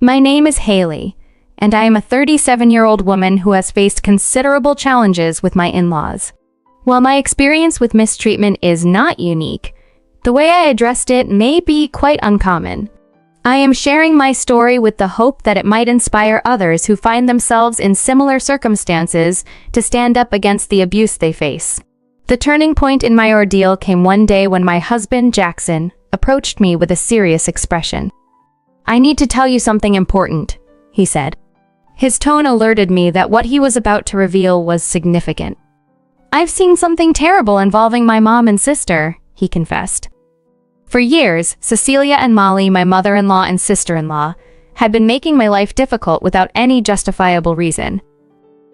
My name is Haley, and I am a 37-year-old woman who has faced considerable challenges with my in-laws. While my experience with mistreatment is not unique, the way I addressed it may be quite uncommon. I am sharing my story with the hope that it might inspire others who find themselves in similar circumstances to stand up against the abuse they face. The turning point in my ordeal came one day when my husband, Jackson, approached me with a serious expression. "I need to tell you something important," he said. His tone alerted me that what he was about to reveal was significant. "I've seen something terrible involving my mom and sister," he confessed. For years, Cecilia and Molly, my mother-in-law and sister-in-law, had been making my life difficult without any justifiable reason.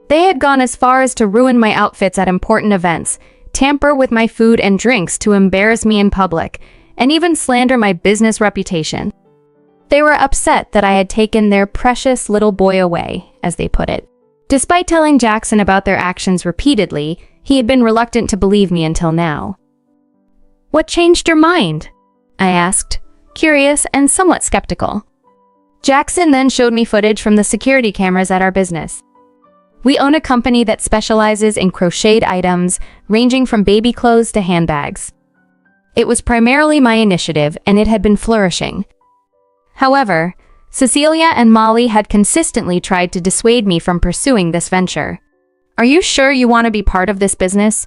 They had gone as far as to ruin my outfits at important events, tamper with my food and drinks to embarrass me in public, and even slander my business reputation. They were upset that I had taken their precious little boy away, as they put it. Despite telling Jackson about their actions repeatedly, he had been reluctant to believe me until now. "What changed your mind?" I asked, curious and somewhat skeptical. Jackson then showed me footage from the security cameras at our business. We own a company that specializes in crocheted items, ranging from baby clothes to handbags. It was primarily my initiative, and it had been flourishing. However, Cecilia and Molly had consistently tried to dissuade me from pursuing this venture. "Are you sure you want to be part of this business?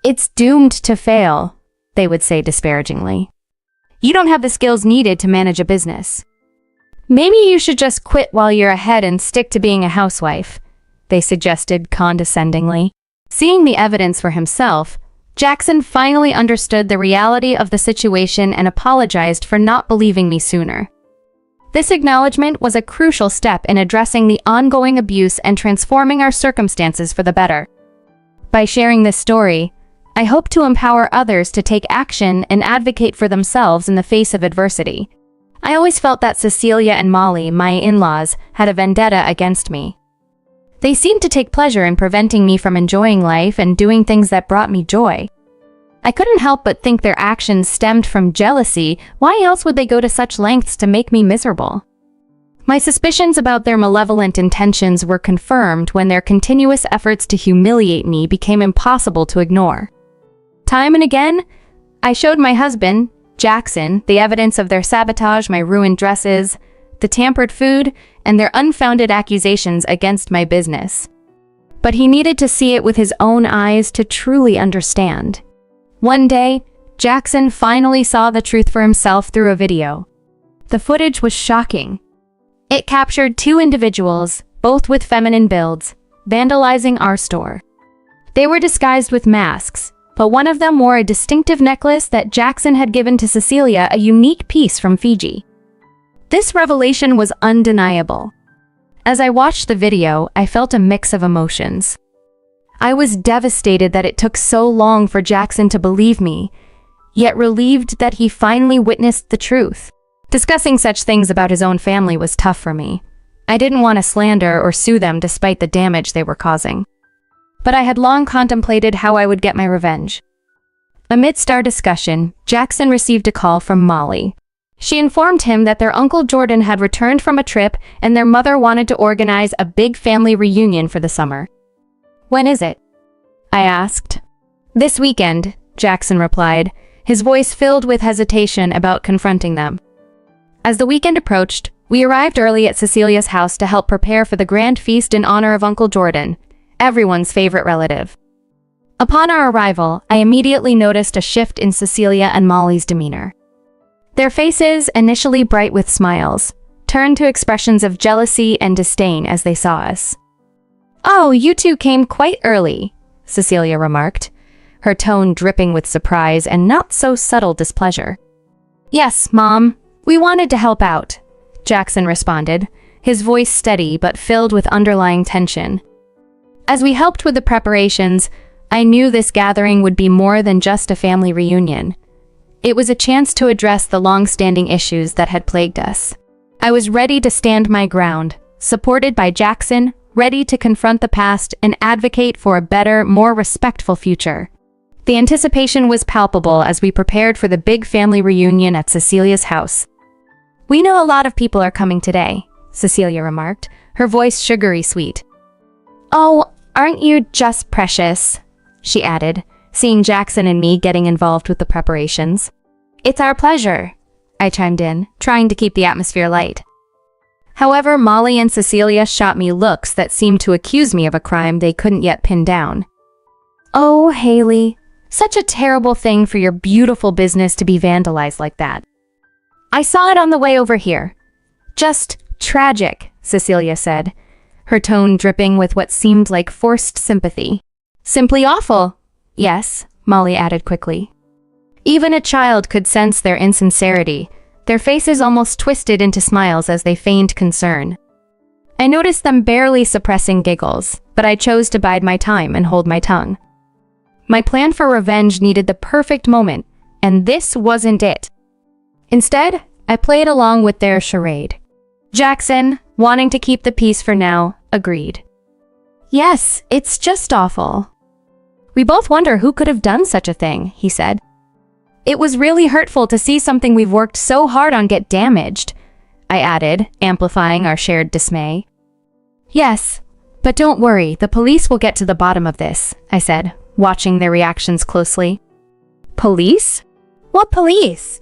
It's doomed to fail," they would say disparagingly. "You don't have the skills needed to manage a business. Maybe you should just quit while you're ahead and stick to being a housewife," they suggested condescendingly. Seeing the evidence for himself, Jackson finally understood the reality of the situation and apologized for not believing me sooner. This acknowledgement was a crucial step in addressing the ongoing abuse and transforming our circumstances for the better. By sharing this story, I hope to empower others to take action and advocate for themselves in the face of adversity. I always felt that Cecilia and Molly, my in-laws, had a vendetta against me. They seemed to take pleasure in preventing me from enjoying life and doing things that brought me joy. I couldn't help but think their actions stemmed from jealousy. Why else would they go to such lengths to make me miserable? My suspicions about their malevolent intentions were confirmed when their continuous efforts to humiliate me became impossible to ignore. Time and again, I showed my husband, Jackson, the evidence of their sabotage, my ruined dresses, the tampered food, and their unfounded accusations against my business. But he needed to see it with his own eyes to truly understand. One day, Jackson finally saw the truth for himself through a video. The footage was shocking. It captured two individuals, both with feminine builds, vandalizing our store. They were disguised with masks, but one of them wore a distinctive necklace that Jackson had given to Cecilia, a unique piece from Fiji. This revelation was undeniable. As I watched the video, I felt a mix of emotions. I was devastated that it took so long for Jackson to believe me, yet relieved that he finally witnessed the truth. Discussing such things about his own family was tough for me. I didn't want to slander or sue them despite the damage they were causing. But I had long contemplated how I would get my revenge. Amidst our discussion, Jackson received a call from Molly. She informed him that their Uncle Jordan had returned from a trip and their mother wanted to organize a big family reunion for the summer. "When is it?" I asked. "This weekend," Jackson replied, his voice filled with hesitation about confronting them. As the weekend approached, we arrived early at Cecilia's house to help prepare for the grand feast in honor of Uncle Jordan, everyone's favorite relative. Upon our arrival, I immediately noticed a shift in Cecilia and Molly's demeanor. Their faces, initially bright with smiles, turned to expressions of jealousy and disdain as they saw us. "Oh, you two came quite early," Cecilia remarked, her tone dripping with surprise and not so subtle displeasure. "Yes, Mom, we wanted to help out," Jackson responded, his voice steady but filled with underlying tension. As we helped with the preparations, I knew this gathering would be more than just a family reunion. It was a chance to address the long-standing issues that had plagued us. I was ready to stand my ground, supported by Jackson, ready to confront the past and advocate for a better, more respectful future. The anticipation was palpable as we prepared for the big family reunion at Cecilia's house. "We know a lot of people are coming today," Cecilia remarked, her voice sugary sweet. "Oh, aren't you just precious?" she added, seeing Jackson and me getting involved with the preparations. "It's our pleasure," I chimed in, trying to keep the atmosphere light. However, Molly and Cecilia shot me looks that seemed to accuse me of a crime they couldn't yet pin down. "Oh, Haley, such a terrible thing for your beautiful business to be vandalized like that. I saw it on the way over here. Just tragic," Cecilia said, her tone dripping with what seemed like forced sympathy. "Simply awful." "Yes," Molly added quickly. Even a child could sense their insincerity, their faces almost twisted into smiles as they feigned concern. I noticed them barely suppressing giggles, but I chose to bide my time and hold my tongue. My plan for revenge needed the perfect moment, and this wasn't it. Instead, I played along with their charade. Jackson, wanting to keep the peace for now, agreed. "Yes, it's just awful. We both wonder who could have done such a thing," he said. "It was really hurtful to see something we've worked so hard on get damaged," I added, amplifying our shared dismay. "Yes, but don't worry, the police will get to the bottom of this," I said, watching their reactions closely. "Police? What police?"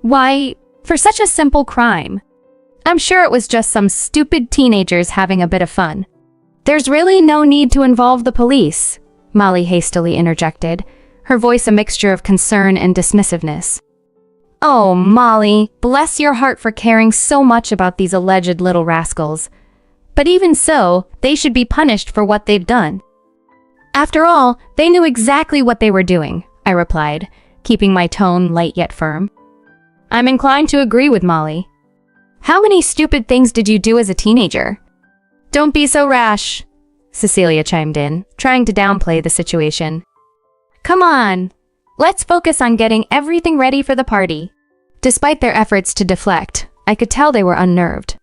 "Why, for such a simple crime. I'm sure it was just some stupid teenagers having a bit of fun." "There's really no need to involve the police," Molly hastily interjected, her voice a mixture of concern and dismissiveness. "Oh, Molly, bless your heart for caring so much about these alleged little rascals. But even so, they should be punished for what they've done." "After all, they knew exactly what they were doing," I replied, keeping my tone light yet firm. "I'm inclined to agree with Molly. How many stupid things did you do as a teenager?" "Don't be so rash," Cecilia chimed in, trying to downplay the situation. "Come on, let's focus on getting everything ready for the party." Despite their efforts to deflect, I could tell they were unnerved.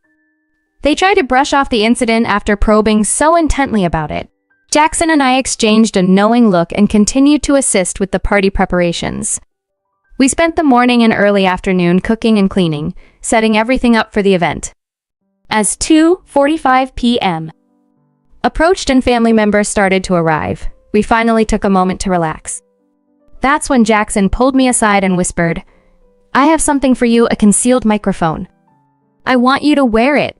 They tried to brush off the incident after probing so intently about it. Jackson and I exchanged a knowing look and continued to assist with the party preparations. We spent the morning and early afternoon cooking and cleaning, setting everything up for the event. As 2:45 p.m. approached and family members started to arrive, we finally took a moment to relax. That's when Jackson pulled me aside and whispered, "I have something for you, a concealed microphone. I want you to wear it."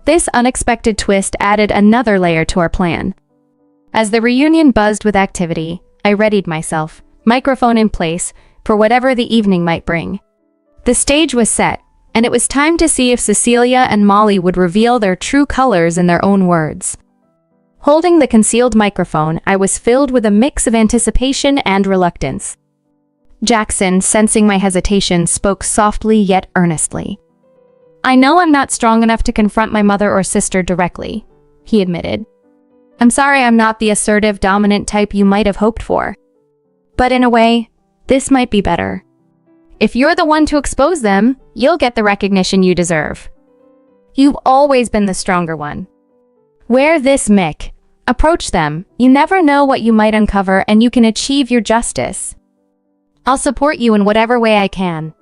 This unexpected twist added another layer to our plan. As the reunion buzzed with activity, I readied myself, microphone in place, for whatever the evening might bring. The stage was set, and it was time to see if Cecilia and Molly would reveal their true colors in their own words. Holding the concealed microphone, I was filled with a mix of anticipation and reluctance. Jackson, sensing my hesitation, spoke softly yet earnestly. "I know I'm not strong enough to confront my mother or sister directly," he admitted. "I'm sorry I'm not the assertive, dominant type you might have hoped for. But in a way, this might be better. If you're the one to expose them, you'll get the recognition you deserve. You've always been the stronger one. Wear this mic. Approach them. You never know what you might uncover, and you can achieve your justice. I'll support you in whatever way I can."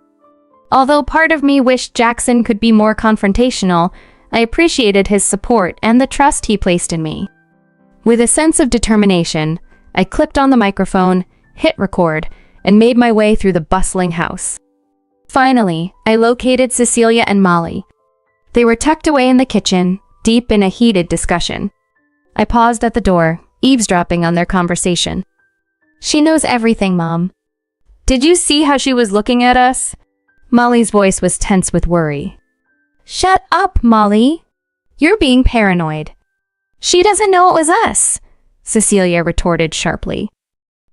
Although part of me wished Jackson could be more confrontational, I appreciated his support and the trust he placed in me. With a sense of determination, I clipped on the microphone, hit record, and made my way through the bustling house. Finally, I located Cecilia and Molly. They were tucked away in the kitchen, deep in a heated discussion. I paused at the door, eavesdropping on their conversation. "She knows everything, Mom. Did you see how she was looking at us?" Molly's voice was tense with worry. "Shut up, Molly. You're being paranoid. She doesn't know it was us," Cecilia retorted sharply.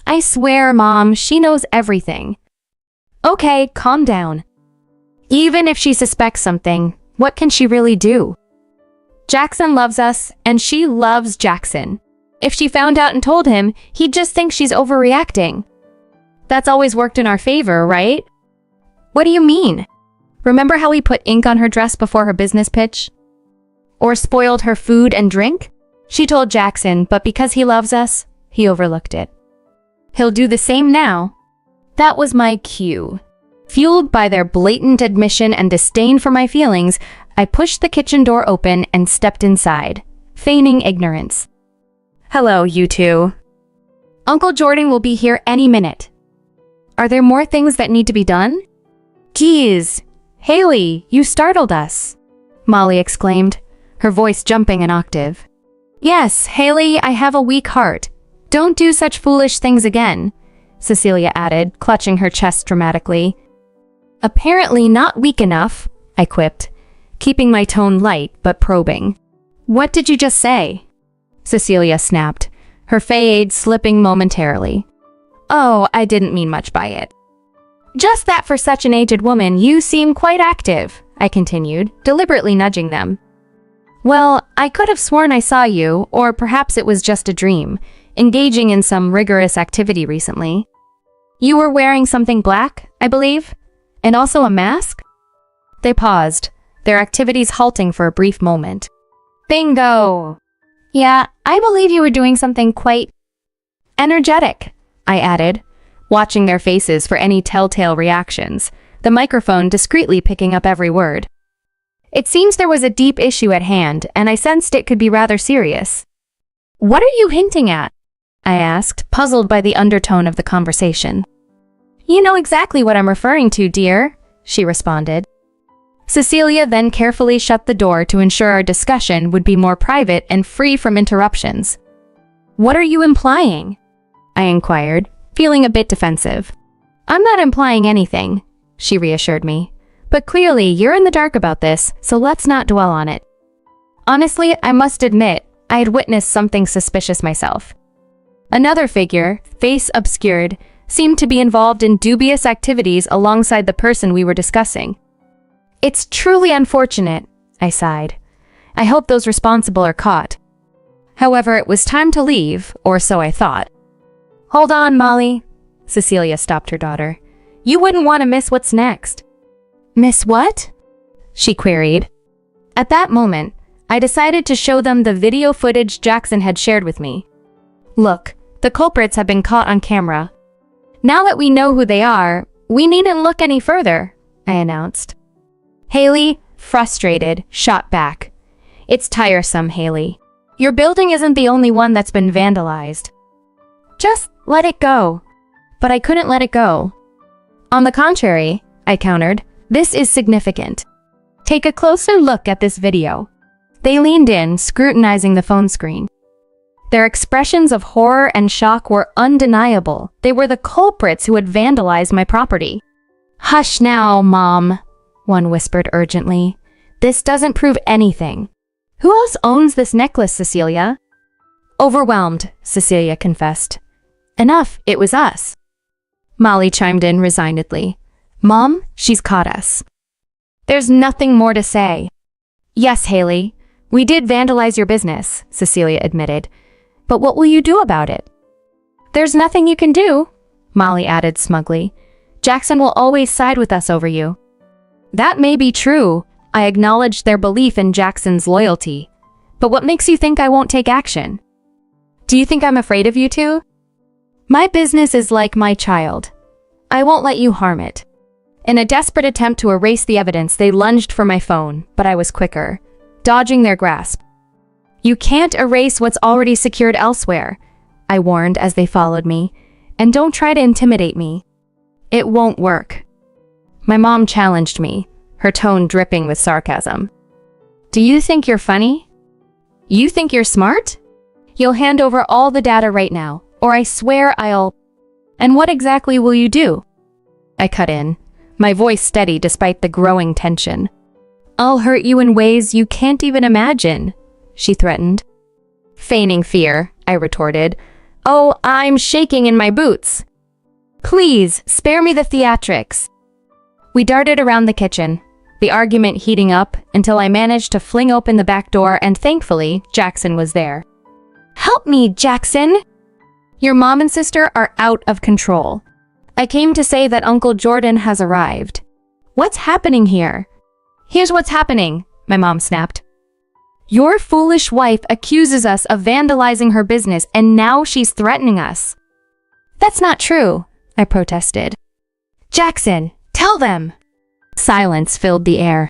"I swear, Mom, she knows everything." "Okay, calm down. Even if she suspects something, what can she really do? Jackson loves us, and she loves Jackson. If she found out and told him, he'd just think she's overreacting. That's always worked in our favor, right?" "What do you mean? Remember how we put ink on her dress before her business pitch? Or spoiled her food and drink? She told Jackson, but because he loves us, he overlooked it. He'll do the same now." That was my cue. Fueled by their blatant admission and disdain for my feelings, I pushed the kitchen door open and stepped inside, feigning ignorance. Hello, you two. Uncle Jordan will be here any minute. Are there more things that need to be done? Geez, Haley, you startled us, Molly exclaimed, her voice jumping an octave. Yes, Haley, I have a weak heart. Don't do such foolish things again, Cecilia added, clutching her chest dramatically. Apparently not weak enough, I quipped, keeping my tone light but probing. What did you just say? Cecilia snapped, her fade slipping momentarily. Oh, I didn't mean much by it. Just that for such an aged woman, you seem quite active, I continued, deliberately nudging them. Well, I could have sworn I saw you, or perhaps it was just a dream, engaging in some rigorous activity recently. You were wearing something black, I believe, and also a mask? They paused, their activities halting for a brief moment. Bingo! Yeah, I believe you were doing something quite energetic, I added, watching their faces for any telltale reactions, the microphone discreetly picking up every word. It seems there was a deep issue at hand, and I sensed it could be rather serious. What are you hinting at? I asked, puzzled by the undertone of the conversation. You know exactly what I'm referring to, dear, she responded. Cecilia then carefully shut the door to ensure our discussion would be more private and free from interruptions. What are you implying? I inquired, feeling a bit defensive. I'm not implying anything, she reassured me. But clearly, you're in the dark about this, so let's not dwell on it. Honestly, I must admit, I had witnessed something suspicious myself. Another figure, face obscured, seemed to be involved in dubious activities alongside the person we were discussing. It's truly unfortunate, I sighed. I hope those responsible are caught. However, it was time to leave, or so I thought. Hold on, Molly, Cecilia stopped her daughter. You wouldn't want to miss what's next. Miss what? She queried. At that moment, I decided to show them the video footage Jackson had shared with me. Look, the culprits have been caught on camera. Now that we know who they are, we needn't look any further, I announced. Haley, frustrated, shot back. It's tiresome, Haley. Your building isn't the only one that's been vandalized. Just let it go. But I couldn't let it go. On the contrary, I countered, this is significant. Take a closer look at this video. They leaned in, scrutinizing the phone screen. Their expressions of horror and shock were undeniable. They were the culprits who had vandalized my property. Hush now, Mom, one whispered urgently. This doesn't prove anything. Who else owns this necklace, Cecilia? Overwhelmed, Cecilia confessed. Enough, it was us. Molly chimed in resignedly. Mom, she's caught us. There's nothing more to say. Yes, Haley, we did vandalize your business, Cecilia admitted. But what will you do about it? There's nothing you can do, Molly added smugly. Jackson will always side with us over you. That may be true. I acknowledge their belief in Jackson's loyalty. But what makes you think I won't take action? Do you think I'm afraid of you two? My business is like my child. I won't let you harm it. In a desperate attempt to erase the evidence, they lunged for my phone, but I was quicker, dodging their grasp. You can't erase what's already secured elsewhere, I warned as they followed me, and don't try to intimidate me. It won't work. My mom challenged me, her tone dripping with sarcasm. Do you think you're funny? You think you're smart? You'll hand over all the data right now, or I swear I'll... And what exactly will you do? I cut in, my voice steady despite the growing tension. I'll hurt you in ways you can't even imagine, she threatened. Feigning fear, I retorted. Oh, I'm shaking in my boots. Please, spare me the theatrics. We darted around the kitchen, the argument heating up until I managed to fling open the back door and thankfully, Jackson was there. Help me, Jackson! Your mom and sister are out of control. I came to say that Uncle Jordan has arrived. What's happening here? Here's what's happening, my mom snapped. Your foolish wife accuses us of vandalizing her business and now she's threatening us. That's not true, I protested. Jackson, tell them! Silence filled the air.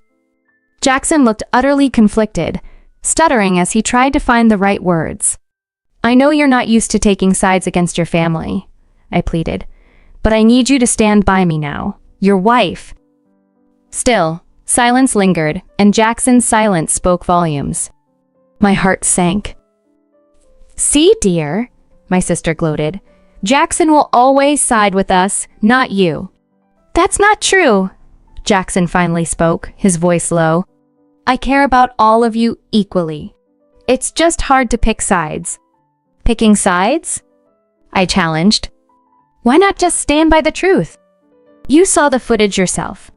Jackson looked utterly conflicted, stuttering as he tried to find the right words. "I know you're not used to taking sides against your family," I pleaded, "but I need you to stand by me now. Your wife." Still, silence lingered, and Jackson's silence spoke volumes. My heart sank. "See, dear," my sister gloated, "Jackson will always side with us, not you." "That's not true," Jackson finally spoke, his voice low. "I care about all of you equally. It's just hard to pick sides." "Picking sides?" I challenged. "Why not just stand by the truth? You saw the footage yourself."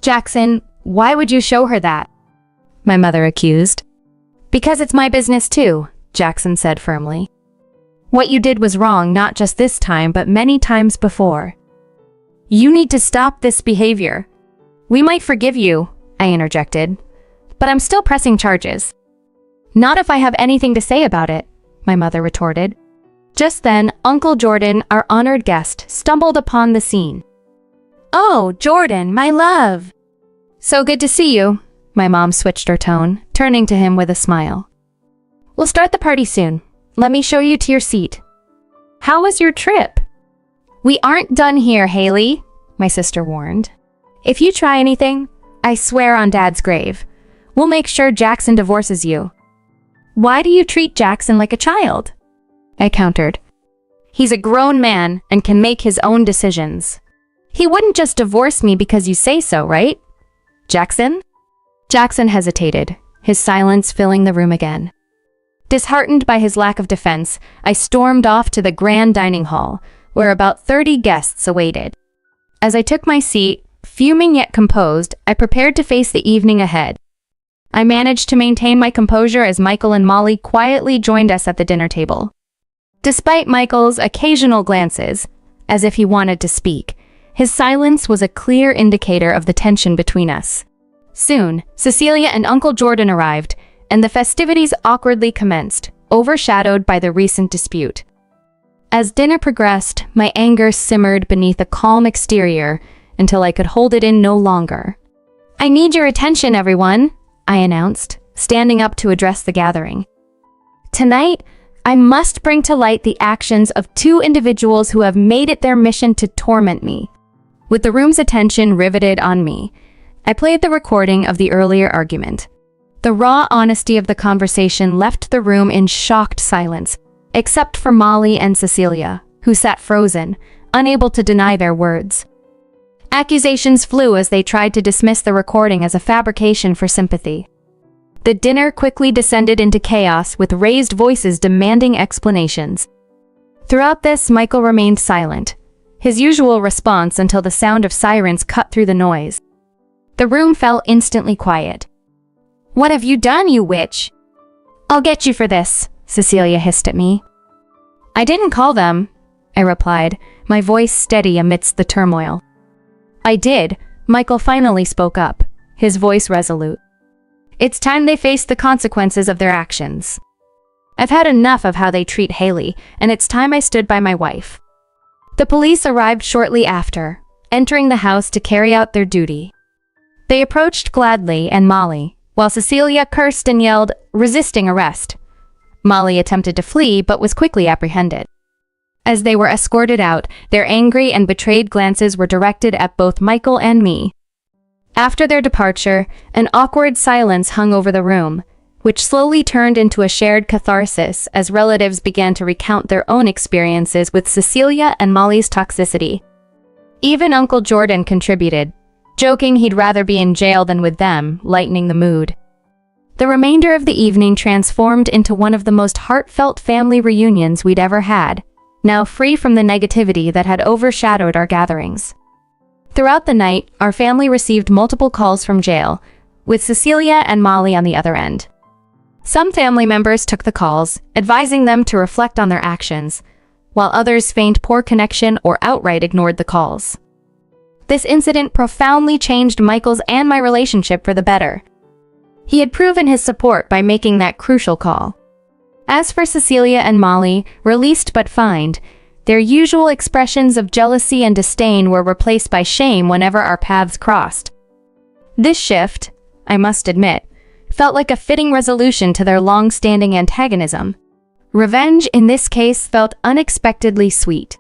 "Jackson, why would you show her that?" my mother accused. "Because it's my business too," Jackson said firmly. "What you did was wrong not just this time but many times before. You need to stop this behavior." "We might forgive you," I interjected, "but I'm still pressing charges." "Not if I have anything to say about it," my mother retorted. Just then, Uncle Jordan, our honored guest, stumbled upon the scene. "Oh, Jordan, my love. So good to see you." My mom switched her tone, turning to him with a smile. "We'll start the party soon. Let me show you to your seat." "How was your trip?" "We aren't done here, Haley," my sister warned. "If you try anything, I swear on Dad's grave, we'll make sure Jackson divorces you." "Why do you treat Jackson like a child?" I countered. "He's a grown man and can make his own decisions. He wouldn't just divorce me because you say so, right? Jackson?" Jackson hesitated, his silence filling the room again. Disheartened by his lack of defense, I stormed off to the grand dining hall, where about 30 guests awaited. As I took my seat, fuming yet composed, I prepared to face the evening ahead. I managed to maintain my composure as Michael and Molly quietly joined us at the dinner table. Despite Michael's occasional glances, as if he wanted to speak, his silence was a clear indicator of the tension between us. Soon, Cecilia and Uncle Jordan arrived, and the festivities awkwardly commenced, overshadowed by the recent dispute. As dinner progressed, my anger simmered beneath a calm exterior until I could hold it in no longer. "I need your attention, everyone," I announced, standing up to address the gathering. "Tonight, I must bring to light the actions of two individuals who have made it their mission to torment me." With the room's attention riveted on me, I played the recording of the earlier argument. The raw honesty of the conversation left the room in shocked silence, except for Molly and Cecilia, who sat frozen, unable to deny their words. Accusations flew as they tried to dismiss the recording as a fabrication for sympathy. The dinner quickly descended into chaos, with raised voices demanding explanations. Throughout this, Michael remained silent, his usual response until the sound of sirens cut through the noise. The room fell instantly quiet. "What have you done, you witch?" "I'll get you for this," Cecilia hissed at me. "I didn't call them," I replied, my voice steady amidst the turmoil. "I did," Michael finally spoke up, his voice resolute. "It's time they faced the consequences of their actions. I've had enough of how they treat Haley, and it's time I stood by my wife." The police arrived shortly after, entering the house to carry out their duty. They approached Gladly and Molly, while Cecilia cursed and yelled, resisting arrest. Molly attempted to flee but was quickly apprehended. As they were escorted out, their angry and betrayed glances were directed at both Michael and me. After their departure, an awkward silence hung over the room, which slowly turned into a shared catharsis as relatives began to recount their own experiences with Cecilia and Molly's toxicity. Even Uncle Jordan contributed, joking he'd rather be in jail than with them, lightening the mood. The remainder of the evening transformed into one of the most heartfelt family reunions we'd ever had, now free from the negativity that had overshadowed our gatherings. Throughout the night, our family received multiple calls from jail, with Cecilia and Molly on the other end. Some family members took the calls, advising them to reflect on their actions, while others feigned poor connection or outright ignored the calls. This incident profoundly changed Michael's and my relationship for the better. He had proven his support by making that crucial call. As for Cecilia and Molly, released but fined, their usual expressions of jealousy and disdain were replaced by shame whenever our paths crossed. This shift, I must admit, felt like a fitting resolution to their long-standing antagonism. Revenge, in this case, felt unexpectedly sweet.